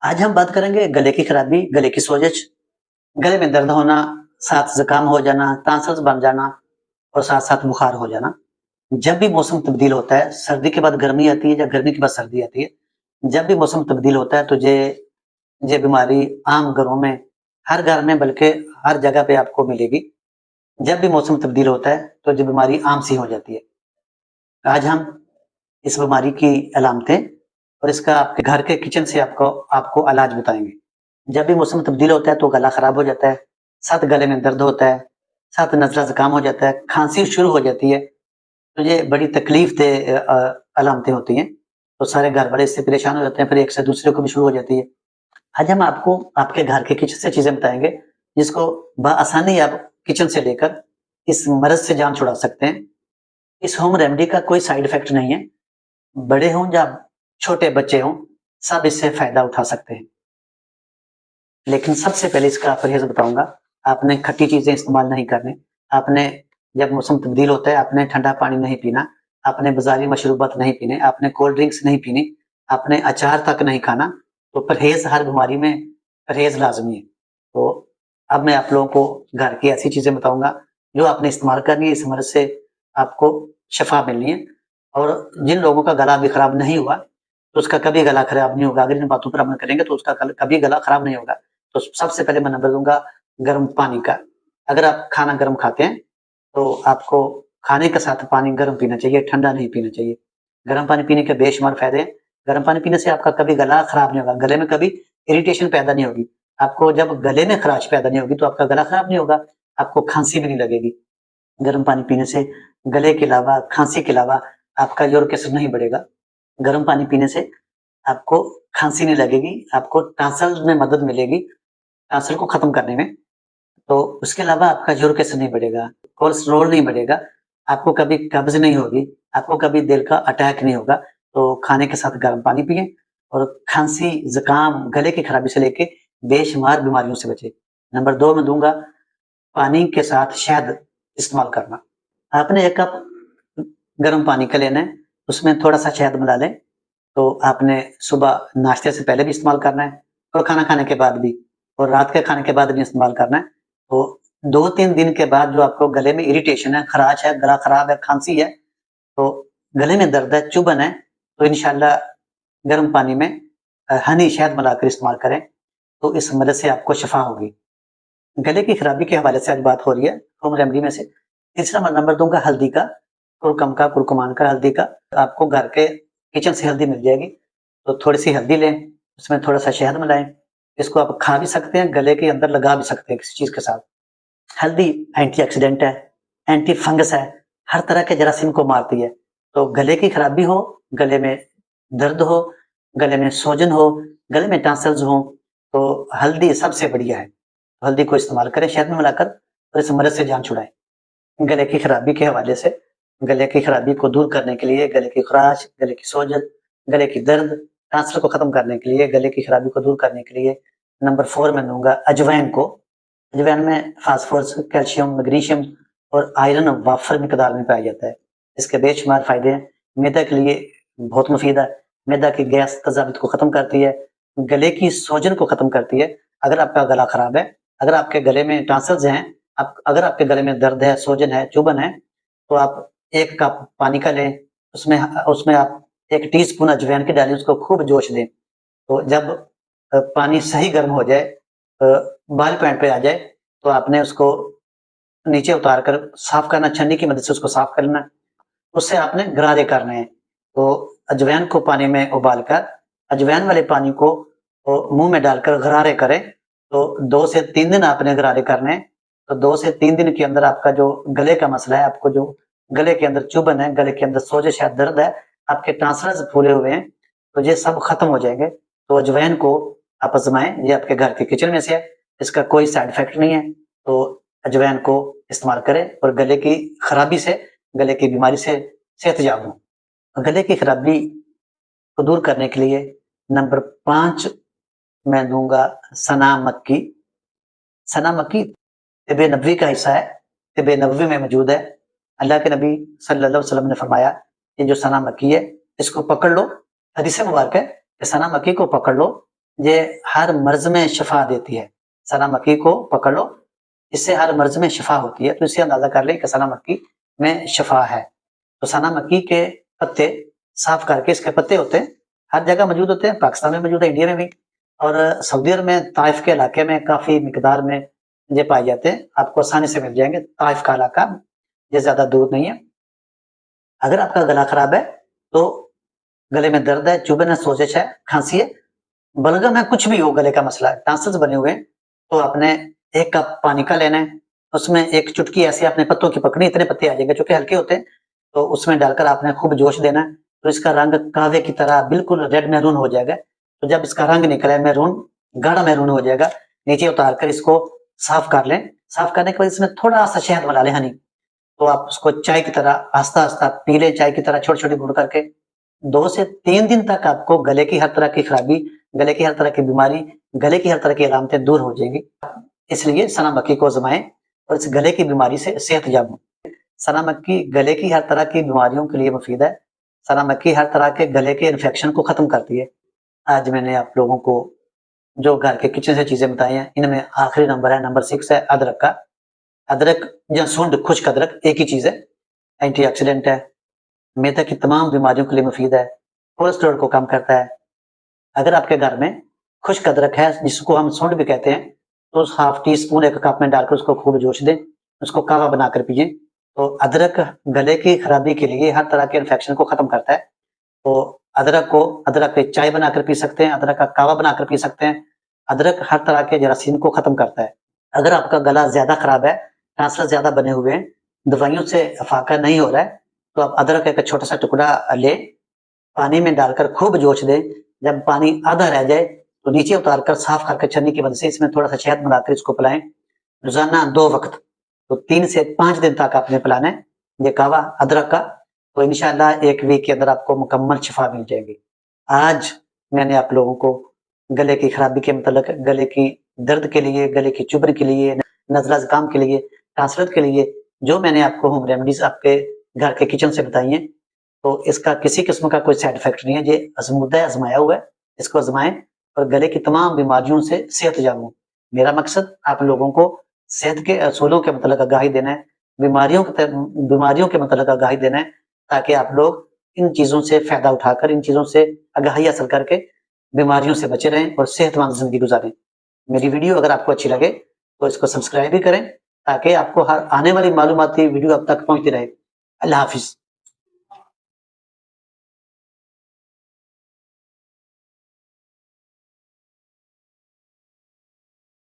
آج ہم بات کریں گے گلے کی خرابی، گلے کی سوزش، گلے میں درد ہونا، ساتھ زکام ہو جانا، ٹانسلز بن جانا اور ساتھ ساتھ بخار ہو جانا۔ جب بھی موسم تبدیل ہوتا ہے، سردی کے بعد گرمی آتی ہے یا گرمی کے بعد سردی آتی ہے، جب بھی موسم تبدیل ہوتا ہے تو یہ بیماری عام گھروں میں، ہر گھر میں بلکہ ہر جگہ پہ آپ کو ملے گی۔ جب بھی موسم تبدیل ہوتا ہے تو یہ بیماری عام سی ہو جاتی ہے۔ آج ہم اس بیماری کی علامتیں اور اس کا آپ کے گھر کے کچن سے آپ کو علاج بتائیں گے۔ جب بھی موسم تبدیل ہوتا ہے تو گلا خراب ہو جاتا ہے، ساتھ گلے میں درد ہوتا ہے، ساتھ نزلہ زکام ہو جاتا ہے، کھانسی شروع ہو جاتی ہے، تو یہ بڑی تکلیف دہ علامتیں ہوتی ہیں۔ تو سارے گھر والے اس سے پریشان ہو جاتے ہیں، پھر ایک سے دوسرے کو بھی شروع ہو جاتی ہے۔ آج ہم آپ کو آپ کے گھر کے کچن سے چیزیں بتائیں گے جس کو بآسانی آپ کچن سے لے کر اس مرض سے جان چھڑا سکتے ہیں۔ اس ہوم ریمیڈی کا کوئی سائیڈ افیکٹ نہیں ہے، بڑے ہوں یا چھوٹے بچے ہوں سب اس سے فائدہ اٹھا سکتے ہیں۔ لیکن سب سے پہلے اس کا پرہیز بتاؤں گا، آپ نے کھٹی چیزیں استعمال نہیں کرنی، آپ نے جب موسم تبدیل ہوتا ہے آپ نے ٹھنڈا پانی نہیں پینا، آپ نے بازاری مشروبات نہیں پینے، آپ نے کولڈ ڈرنکس نہیں پینی، آپ نے اچار تک نہیں کھانا۔ تو پرہیز ہر بیماری میں پرہیز لازمی ہے۔ تو اب میں آپ لوگوں کو گھر کی ایسی چیزیں بتاؤں گا جو آپ نے استعمال کرنی ہے، اس مرض سے آپ کو شفا ملنی ہے۔ اور جن لوگوں کا گلا بھی خراب نہیں ہوا تو اس کا کبھی گلا خراب نہیں ہوگا، اگر ان باتوں پر عمل کریں گے تو اس کا کبھی گلا خراب نہیں ہوگا۔ تو سب سے پہلے میں نمبر دوں گا گرم پانی کا۔ اگر آپ کھانا گرم کھاتے ہیں تو آپ کو کھانے کے ساتھ پانی گرم پینا چاہیے، ٹھنڈا نہیں پینا چاہیے۔ گرم پانی پینے کے بے شمار فائدے ہیں۔ گرم پانی پینے سے آپ کا کبھی گلا خراب نہیں ہوگا، گلے میں کبھی اریٹیشن پیدا نہیں ہوگی۔ آپ کو جب گلے میں خراش پیدا نہیں ہوگی تو آپ کا گلا خراب نہیں ہوگا، آپ کو کھانسی بھی نہیں لگے گی۔ گرم پانی پینے سے گلے کے علاوہ، کھانسی کے علاوہ آپ کا یورک ایسڈ نہیں بڑھے گا۔ گرم پانی پینے سے آپ کو کھانسی نہیں لگے گی، آپ کو ٹانسل میں مدد ملے گی، ٹانسل کو ختم کرنے میں۔ تو اس کے علاوہ آپ کا یورک ایسڈ نہیں بڑھے گا، کولیسٹرول نہیں بڑھے گا، آپ کو کبھی قبض نہیں ہوگی، آپ کو کبھی دل کا اٹیک نہیں ہوگا۔ تو کھانے کے ساتھ گرم پانی پئیں اور کھانسی، زکام، گلے کی خرابی سے لے کے بے شمار بیماریوں سے بچے۔ نمبر 2 میں دوں گا پانی کے ساتھ شہد استعمال کرنا۔ آپ نے ایک کپ گرم پانی کا لینا ہے، اس میں تھوڑا سا شہد ملا لیں۔ تو آپ نے صبح ناشتے سے پہلے بھی استعمال کرنا ہے اور کھانا کھانے کے بعد بھی، اور رات کے کھانے کے بعد بھی استعمال کرنا ہے۔ تو 2-3 دن کے بعد جو آپ کو گلے میں اریٹیشن ہے، خراش ہے، گلا خراب ہے، کھانسی ہے، تو گلے میں درد ہے، چبھن ہے، تو انشاءاللہ گرم پانی میں ہنی شہد ملا کر استعمال کریں تو اس مرض سے آپ کو شفا ہوگی۔ گلے کی خرابی کے حوالے سے آج بات ہو رہی ہے ہوم ریمیڈی میں سے۔ تیسرا نمبر دوں گا ہلدی کا، کرکمان کا ہلدی کا۔ آپ کو گھر کے کچن سے ہلدی مل جائے گی، تو تھوڑی سی ہلدی لیں، اس میں تھوڑا سا شہد ملائیں، اس کو آپ کھا بھی سکتے ہیں، گلے کے اندر لگا بھی سکتے ہیں کسی چیز کے ساتھ۔ ہلدی اینٹی آکسیڈنٹ ہے، اینٹی فنگس ہے، ہر طرح کے جراثیم کو مارتی ہے۔ تو گلے کی خرابی ہو، گلے میں درد ہو، گلے میں سوجن ہو، گلے میں ٹانسلز ہوں، تو ہلدی سب سے بڑھیا ہے۔ ہلدی کو استعمال کریں شہد میں ملا کر اور اس مرض سے جان چھڑائیں۔ گلے کی خرابی کے حوالے سے، گلے کی خرابی کو دور کرنے کے لیے، گلے کی خراش، گلے کی سوجن، گلے کی درد، ٹانسل کو ختم کرنے کے لیے، گلے کی خرابی کو دور کرنے کے لیے نمبر 4 میں دوں گا اجوائن کو۔ اجوائن میں فاسفورس، کیلشیم، میگنیشیم اور آئرن وافر مقدار میں پایا جاتا ہے۔ اس کے بے شمار فائدے ہیں، معدے کے لیے بہت مفید ہے، معدہ کی گیس تذابت کو ختم کرتی ہے، گلے کی سوجن کو ختم کرتی ہے۔ اگر آپ کا گلا خراب ہے، اگر آپ کے گلے میں ٹانسلز ہیں، اگر آپ کے گلے میں درد ہے، سوجن ہے، چبھن ہے، تو آپ 1 کپ پانی کا لیں، اس میں آپ 1 ٹی اسپون اجوائن کی ڈالیں، اس کو خوب جوش دیں۔ تو جب پانی صحیح گرم ہو جائے، بال پوائنٹ پہ آ جائے، تو آپ نے اس کو نیچے اتار کر صاف کرنا، چھنی کی مدد سے اس کو صاف کرنا، اس سے آپ نے غرارے کرنے ہیں۔ تو اجوائن کو پانی میں ابال کر اجوائن والے پانی کو منہ میں ڈال کر غرارے کریں، تو 2 سے 3 دن آپ نے غرارے کرنے ہیں۔ تو 2 سے 3 دن کے اندر آپ کا جو گلے کا مسئلہ ہے، آپ کو جو گلے کے اندر چبھن ہے، گلے کے اندر سوجش ہے، درد ہے، آپ کے ٹانسلز پھولے ہوئے ہیں، تو یہ سب ختم ہو جائیں گے۔ تو اجوائن کو آپ آزمائیں، یہ آپ کے گھر کے کچن میں سے ہے، اس کا کوئی سائیڈ افیکٹ نہیں ہے۔ تو اجوائن کو استعمال کریں اور گلے کی خرابی سے، گلے کی بیماری سے صحت یاب ہوں۔ گلے کی خرابی کو دور کرنے کے لیے نمبر 5 میں دوں گا سنا مکی۔ سنا مکی طب نبوی کا حصہ ہے، طب نبوی میں موجود ہے۔ اللہ کے نبی صلی اللہ علیہ وسلم نے فرمایا کہ جو سنا مکی ہے اس کو پکڑ لو، حدیث مبارک ہے کہ سنا مکی کو پکڑ لو یہ ہر مرض میں شفا دیتی ہے. سنا مکی کو پکڑ لو, اس سے ہر مرض میں شفا ہوتی ہے. تو اسے اندازہ کر لیں کہ سنا مکی میں شفا ہے. تو سنا مکی کے پتے صاف کر کے, اس کے پتے ہوتے ہیں ہر جگہ موجود ہوتے ہیں, پاکستان میں موجود ہے, انڈیا میں بھی, اور سعودی عرب میں طائف کے علاقے میں کافی مقدار میں یہ پائے جاتے ہیں. آپ کو آسانی سے مل جائیں گے, طائف کا علاقہ یہ زیادہ دور نہیں ہے. اگر آپ کا گلا خراب ہے تو گلے میں درد ہے, چبھن ہے, سوزش ہے, کھانسی ہے, بلغم ہے, کچھ بھی ہو, گلے کا مسئلہ ہے, ٹانسلز بنے ہوئے ہیں, تو آپ نے 1 کپ پانی کا لینا ہے. اس میں 1 چٹکی ایسے اپنے پتوں کی پکڑی, اتنے پتے آ جائیں گے چونکہ ہلکے ہوتے ہیں, تو اس میں ڈال کر آپ نے خوب جوش دینا ہے. تو اس کا رنگ کاوے کی طرح بالکل ریڈ میرون ہو جائے گا. تو جب اس کا رنگ نکلے میرون, گاڑھا میرون ہو جائے گا, نیچے اتار کر اس کو صاف کر لیں. صاف کرنے کے بعد اس میں تھوڑا سا شہد ملا لیں, ہنی, تو آپ اس کو چائے کی طرح آہستہ آہستہ پی لیں, چائے کی طرح چھوٹی چھوٹی گھونٹ کر کے. 2 سے 3 دن تک آپ کو گلے کی ہر طرح کی خرابی, گلے کی ہر طرح کی بیماری, گلے کی ہر طرح کی علامتیں دور ہو جائیں گی. اس لیے سنا مکی کو آزمائیں اور اس گلے کی بیماری سے صحت یاب ہوں. سنا مکی گلے کی ہر طرح کی بیماریوں کے لیے مفید ہے. سنا مکی ہر طرح کے گلے کے انفیکشن کو ختم کرتی ہے. آج میں نے آپ لوگوں کو جو گھر کے کچن سے چیزیں بتائی ہیں, ان میں آخری نمبر ہے, نمبر 6 ہے ادرک کا. ادرک یا سونڈ, خشک ادرک ایک ہی چیز ہے, اینٹی آکسیڈنٹ ہے, معدے کی تمام بیماریوں کے لیے مفید ہے, کولیسٹرول کو کم کرتا ہے. اگر آپ کے گھر میں خشک ادرک ہے, جس کو ہم سونڈ بھی کہتے ہیں, تو اس ½ ٹی اسپون 1 کپ میں ڈال کر اس کو خوب جوش دیں, اس کو کہوہ بنا کر پیجیں. تو ادرک گلے کی خرابی کے لیے, ہر طرح کے انفیکشن کو ختم کرتا ہے. تو ادرک پہ چائے بنا کر پی سکتے ہیں, ادرک کا کہوہ بنا کر پی سکتے ہیں. ادرک ہر طرح کے جراثیم کو ختم کرتا ہے. اگر آپ کا گلا زیادہ خراب ہے, ٹانسلز زیادہ بنے ہوئے ہیں, دوائیوں سے افاقہ نہیں ہو رہا ہے, تو آپ ادرک کا چھوٹا سا ٹکڑا لیں, پانی میں ڈال کر خوب جوش دیں. جب پانی آدھا رہ جائے تو نیچے اتار کر صاف کر کے چھنی کی مدد سے اس میں تھوڑا سا شہد ملا کر اس کو پلائیں, روزانہ 2 وقت. تو 3 سے 5 دن تک آپ نے پلانا ہے یہ کہوہ ادرک کا. تو انشاءاللہ 1 ویک کے اندر آپ کو مکمل شفا مل جائے گی. آج میں نے آپ لوگوں کو گلے کی خرابی کے متعلق, گلے کی درد کے لیے, گلے کی چبھن کے لیے, نزلہ زکام کے لیے, ٹانسلٹ کے لیے, جو میں نے آپ کو ہوم ریمیڈیز آپ کے گھر کے کچن سے بتائی ہیں, تو اس کا کسی قسم کا کوئی سائیڈ افیکٹ نہیں ہے. یہ آزمودہ ہے, آزمایا ہوا ہے, اس کو آزمائیں اور گلے کی تمام بیماریوں سے صحت یاب ہوں. میرا مقصد آپ لوگوں کو صحت کے اصولوں کے متعلق آگاہی دینا ہے, بیماریوں کے متعلق آگاہی دینا ہے, تاکہ آپ لوگ ان چیزوں سے فائدہ اٹھا کر, ان چیزوں سے آگاہی حاصل کر کے بیماریوں سے بچے رہیں اور صحت مند زندگی گزاریں. میری ویڈیو اگر آپ کو اچھی لگے تو اس کو سبسکرائب بھی کریں, تاکہ آپ کو ہر آنے والی معلوماتی ویڈیو اب تک پہنچتی رہے. اللہ حافظ.